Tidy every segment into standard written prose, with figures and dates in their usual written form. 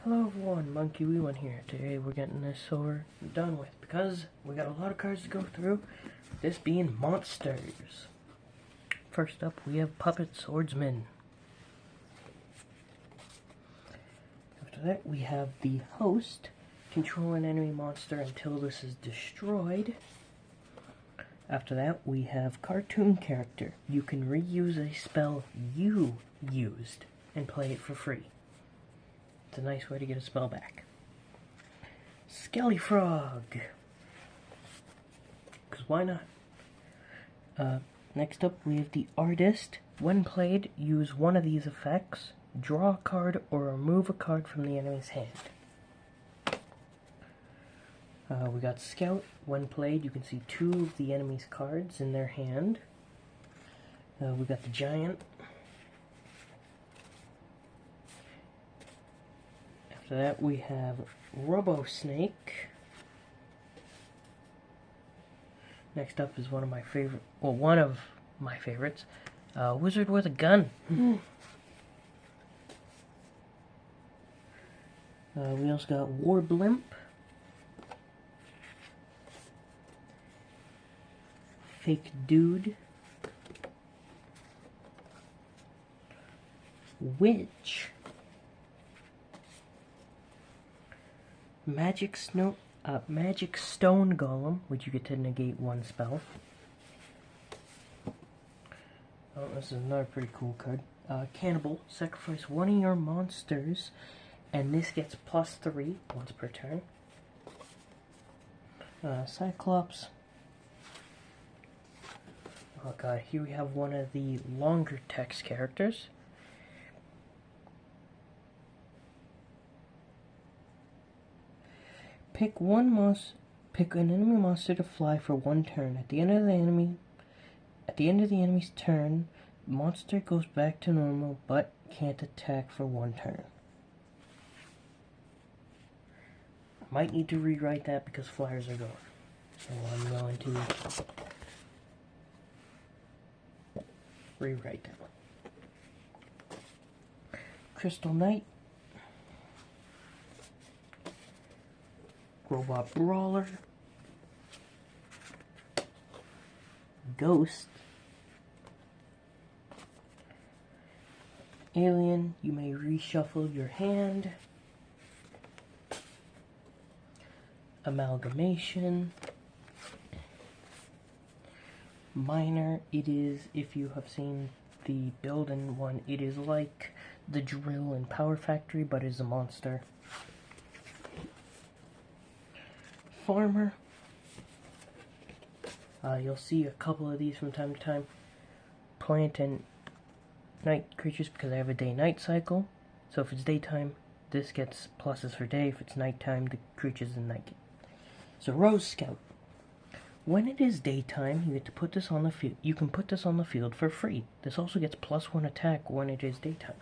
Hello everyone, Monkey Wee One here. Today we're getting this over and done with because we got a lot of cards to go through, this being monsters. First up we have Puppet Swordsman. After that we have the Host. Control an enemy monster until this is destroyed. After that we have Cartoon Character. You can reuse a spell you used and play it for free. It's a nice way to get a spell back. Skelly Frog. Because why not? Next up we have the Artist. When played, use one of these effects. Draw a card or remove a card from the enemy's hand. We got Scout. When played, you can see two of the enemy's cards in their hand. We got the Giant. After that we have Robo Snake. Next up is one of my favorites, Wizard with a Gun. We also got War Blimp, Fake Dude, Witch, Magic Stone Golem, which you get to negate one spell. Oh, this is another pretty cool card. Cannibal. Sacrifice one of your monsters, and this gets +3 once per turn. Cyclops. Oh god, here we have one of the longer text characters. Pick an enemy monster to fly for one turn. At the end of the enemy's turn, the monster goes back to normal but can't attack for one turn. I might need to rewrite that because flyers are gone. So I'm going to rewrite that one. Crystal Knight. Robot Brawler, Ghost, Alien, you may reshuffle your hand, Amalgamation, Miner, it is, if you have seen the build-in one, it is like the Drill in Power Factory, but is a monster. Farmer. You'll see a couple of these from time to time. Plant and night creatures because I have a day-night cycle. So if it's daytime, this gets pluses for day. If it's nighttime, the creatures in night. So Rose Scout. When it is daytime, you get to put this on the field. You can put this on the field for free. This also gets +1 attack when it is daytime.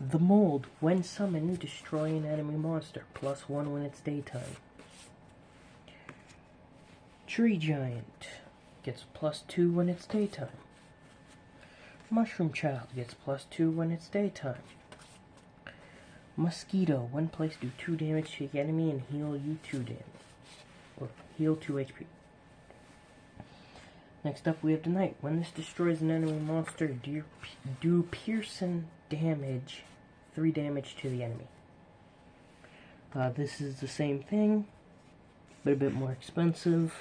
The Mold. When summoned, destroy an enemy monster. +1 when it's daytime. Tree Giant. Gets +2 when it's daytime. Mushroom Child. Gets +2 when it's daytime. Mosquito. When placed, do 2 damage to the enemy and heal you 2 damage. Or heal 2 HP. Next up we have the Knight. When this destroys an enemy monster, do piercing damage, 3 damage to the enemy. This is the same thing, but a bit more expensive.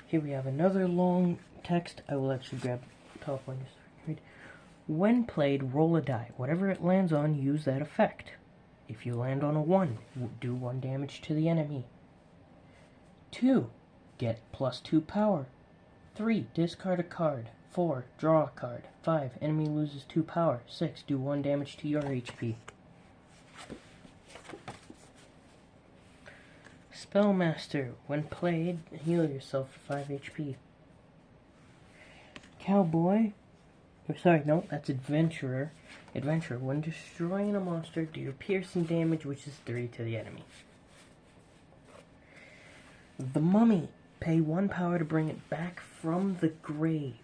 Here we have another long text. I will actually grab the top one just so I can read. When played, roll a die. Whatever it lands on, use that effect. If you land on a 1, do 1 damage to the enemy. 2. Get +2 power. 3. Discard a card. 4. Draw a card. 5. Enemy loses 2 power. 6. Do 1 damage to your HP. Spellmaster. When played, heal yourself for 5 HP. Cowboy. Sorry, no, that's Adventurer. Adventurer. When destroying a monster, do your piercing damage, which is 3 to the enemy. The Mummy. Pay 1 power to bring it back from the grave.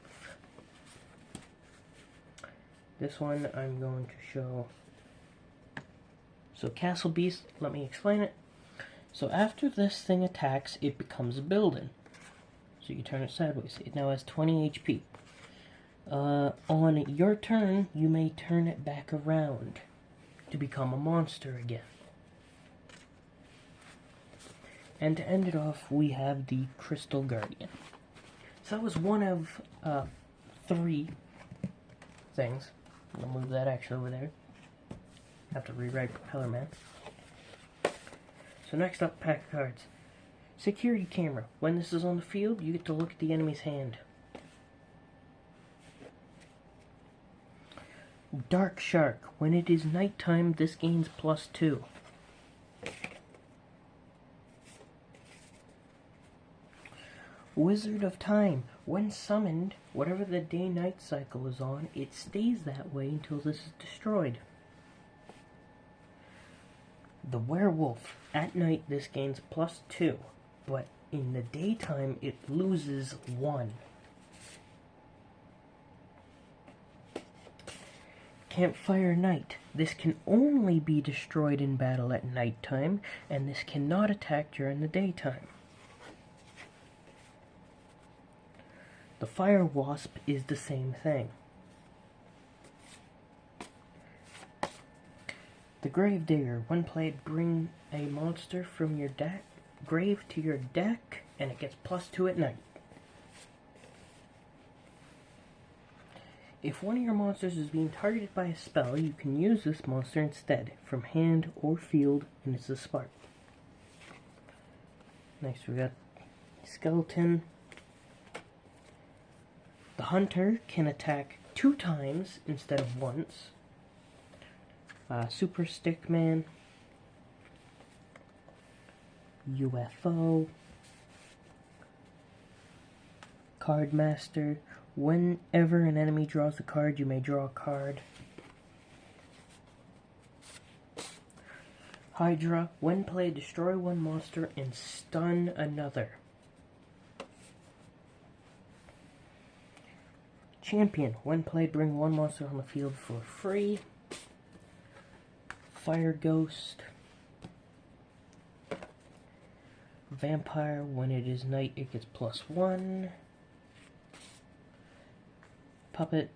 This one I'm going to show. So Castle Beast, let me explain it. So after this thing attacks, it becomes a building. So you turn it sideways. It now has 20 HP. On your turn, you may turn it back around to become a monster again. And to end it off, we have the Crystal Guardian. So that was one of 3 things. I'll move that action over there. Have to rewrite Propeller Man. So next up, pack of cards. Security Camera. When this is on the field, you get to look at the enemy's hand. Dark Shark. When it is nighttime, this gains +2. Wizard of Time. When summoned, whatever the day-night cycle is on, it stays that way until this is destroyed. The Werewolf. At night, this gains +2, but in the daytime, it loses 1. Campfire Knight. This can only be destroyed in battle at nighttime, and this cannot attack during the daytime. The Fire Wasp is the same thing. The Gravedigger. When played, bring a monster from your grave to your deck, and it gets +2 at night. If one of your monsters is being targeted by a spell, you can use this monster instead, from hand or field, and it's a spark. Next we got Skeleton. The Hunter can attack 2 times instead of once. Super Stickman. UFO. Card Master. Whenever an enemy draws a card, you may draw a card. Hydra. When played, destroy one monster and stun another. Champion. When played, bring one monster on the field for free. Fire Ghost. Vampire. When it is night, it gets +1. Puppet.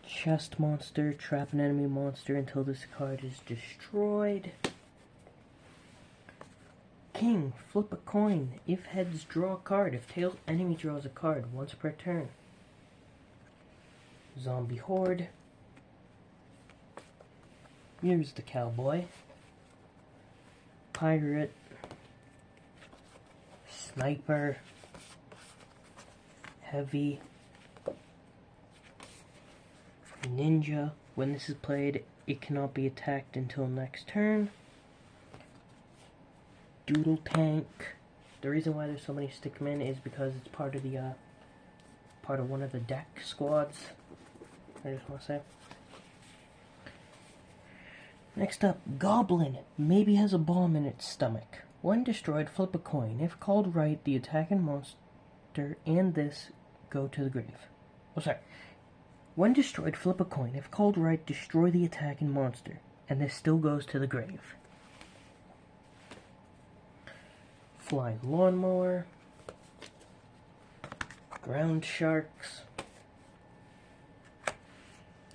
Chest Monster. Trap an enemy monster until this card is destroyed. King. Flip a coin. If heads, draw a card. If tails, enemy draws a card once per turn. Zombie Horde. Here's the Cowboy. Pirate. Sniper. Heavy. Ninja. When this is played, it cannot be attacked until next turn. Doodle Tank. The reason why there's so many stickmen is because it's part of the part of one of the deck squads. I just want to say. Next up, Goblin. Maybe has a bomb in its stomach. When destroyed, flip a coin. If called right, the attacking monster and this go to the grave. Oh, sorry. When destroyed, flip a coin. If called right, destroy the attacking monster, and this still goes to the grave. Flying Lawnmower. Ground Sharks.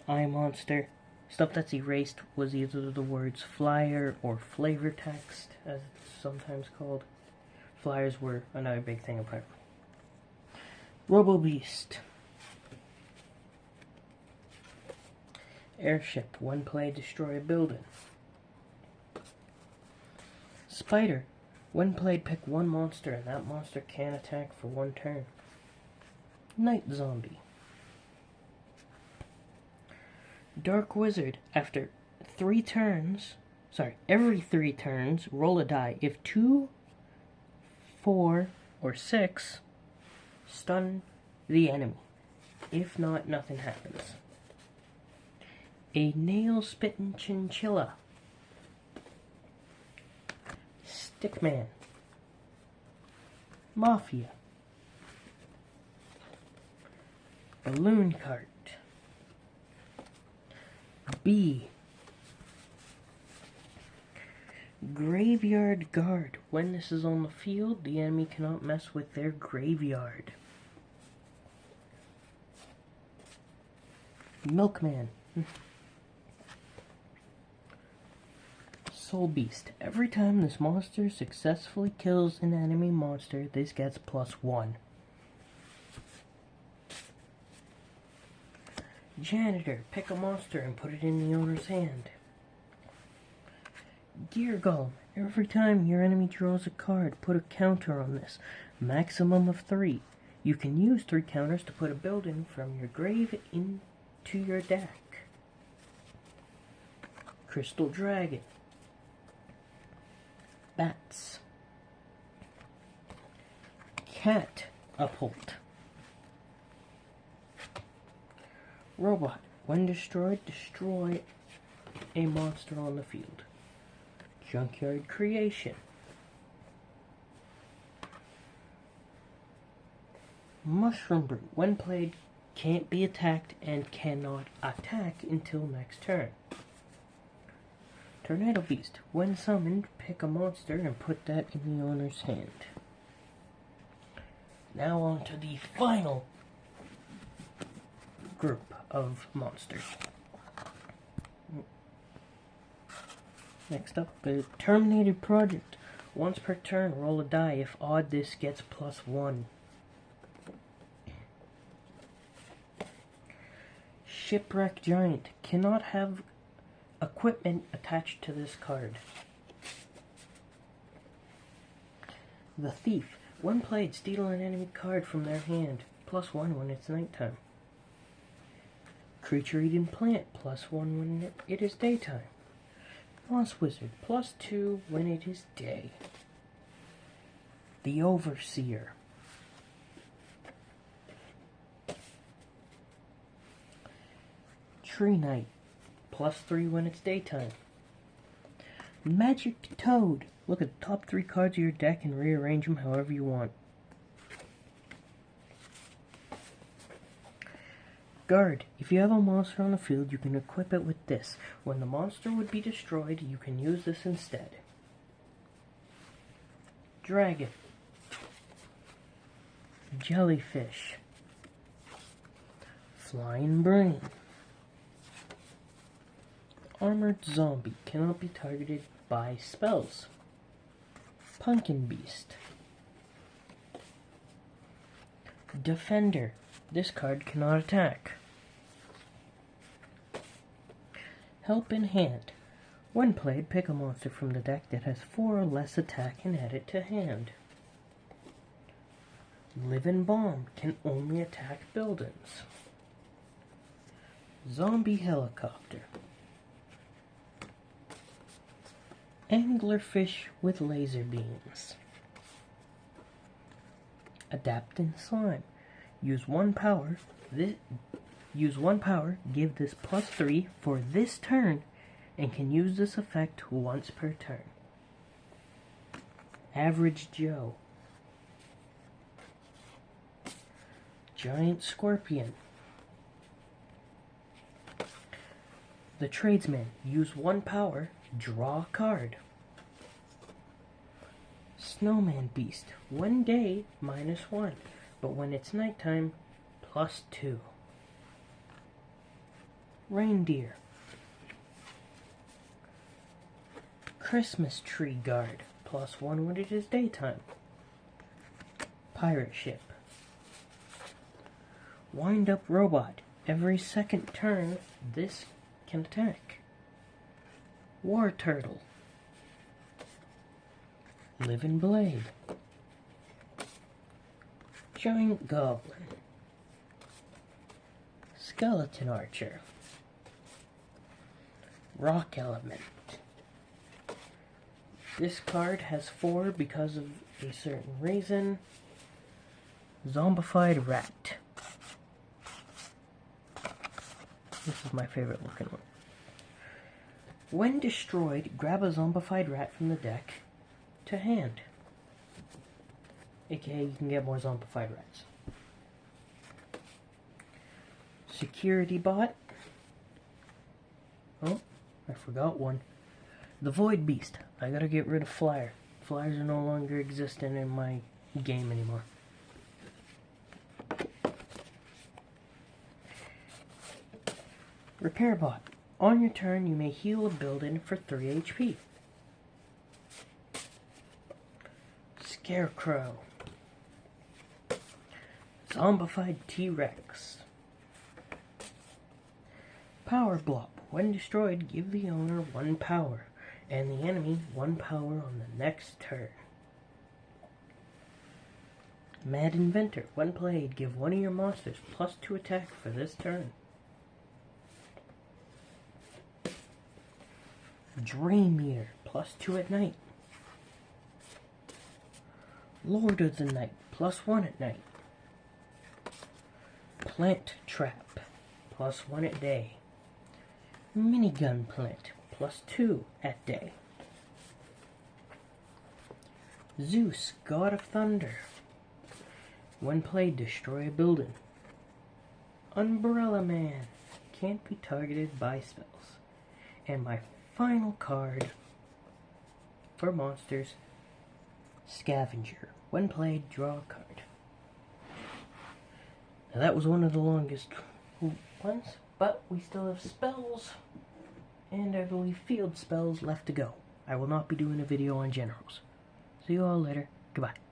Eye Monster. Stuff that's erased was either the words flyer or flavor text, as it's sometimes called. Flyers were another big thing of Pirates. Robo Beast. Airship. When played, destroy a building. Spider. When played, pick one monster, and that monster can attack for 1 turn. Night Zombie. Dark Wizard. After 3 turns, every 3 turns, roll a die. If 2, 4, or 6, stun the enemy. If not, nothing happens. A nail-spitting chinchilla. Stickman. Mafia. Balloon cart. B. Graveyard guard. When this is on the field, the enemy cannot mess with their graveyard. Milkman. Soul Beast. Every time this monster successfully kills an enemy monster, this gets +1. Janitor. Pick a monster and put it in the owner's hand. Gear Golem. Every time your enemy draws a card, put a counter on this. Maximum of 3. You can use 3 counters to put a building from your grave into your deck. Crystal Dragon. Bats. Cat Uphold. Robot. When destroyed, destroy a monster on the field. Junkyard Creation. Mushroom Brew. When played, can't be attacked and cannot attack until next turn. Tornado Beast. When summoned, pick a monster and put that in the owner's hand. Now on to the final group of monsters. Next up, the Terminated Project. Once per turn, roll a die. If odd, this gets +1. Shipwreck Giant. Cannot have equipment attached to this card. The Thief. When played, steal an enemy card from their hand. +1 when it's nighttime. Creature Eating Plant. +1 when it is daytime. Moss Wizard. +2 when it is day. The Overseer. Tree Knight. +3 when it's daytime. Magic Toad. Look at the top 3 cards of your deck and rearrange them however you want. Guard. If you have a monster on the field, you can equip it with this. When the monster would be destroyed, you can use this instead. Dragon. Jellyfish. Flying Brain. Armored Zombie. Cannot be targeted by spells. Pumpkin Beast. Defender. This card cannot attack. Help in Hand. When played, pick a monster from the deck that has 4 or less attack and add it to hand. Living Bomb. Can only attack buildings. Zombie Helicopter. Anglerfish with laser beams. Adapting Slime. Use 1 power. Give this +3 for this turn, and can use this effect once per turn. Average Joe. Giant Scorpion. The Tradesman. Use 1 power. Draw a card. Snowman Beast. When day, -1. But when it's nighttime, +2. Reindeer. Christmas Tree Guard. +1 when it is daytime. Pirate Ship. Wind Up Robot. Every second turn, this can attack. War Turtle. Living Blade. Giant Goblin. Skeleton Archer. Rock Element. This card has 4 because of a certain reason. Zombified Rat. This is my favorite looking one. When destroyed, grab a zombified rat from the deck to hand. AKA, you can get more zombified rats. security bot. Oh, I forgot one. The Void Beast. I gotta get rid of Flyer. Flyers are no longer existent in my game anymore. Repair bot. On your turn, you may heal a building for 3 HP. Scarecrow. Zombified T-Rex. Power Blob. When destroyed, give the owner 1 power, and the enemy 1 power on the next turn. Mad Inventor. When played, give one of your monsters +2 attack for this turn. Dream Eater. +2 at night. Lord of the Night. +1 at night. Plant Trap. +1 at day. Minigun Plant. +2 at day. Zeus, God of Thunder. When played, destroy a building. Umbrella Man. Can't be targeted by spells. And my final card for monsters, Scavenger. When played, draw a card. Now that was one of the longest ones, but we still have spells, and I believe field spells left to go. I will not be doing a video on generals. See you all later. Goodbye.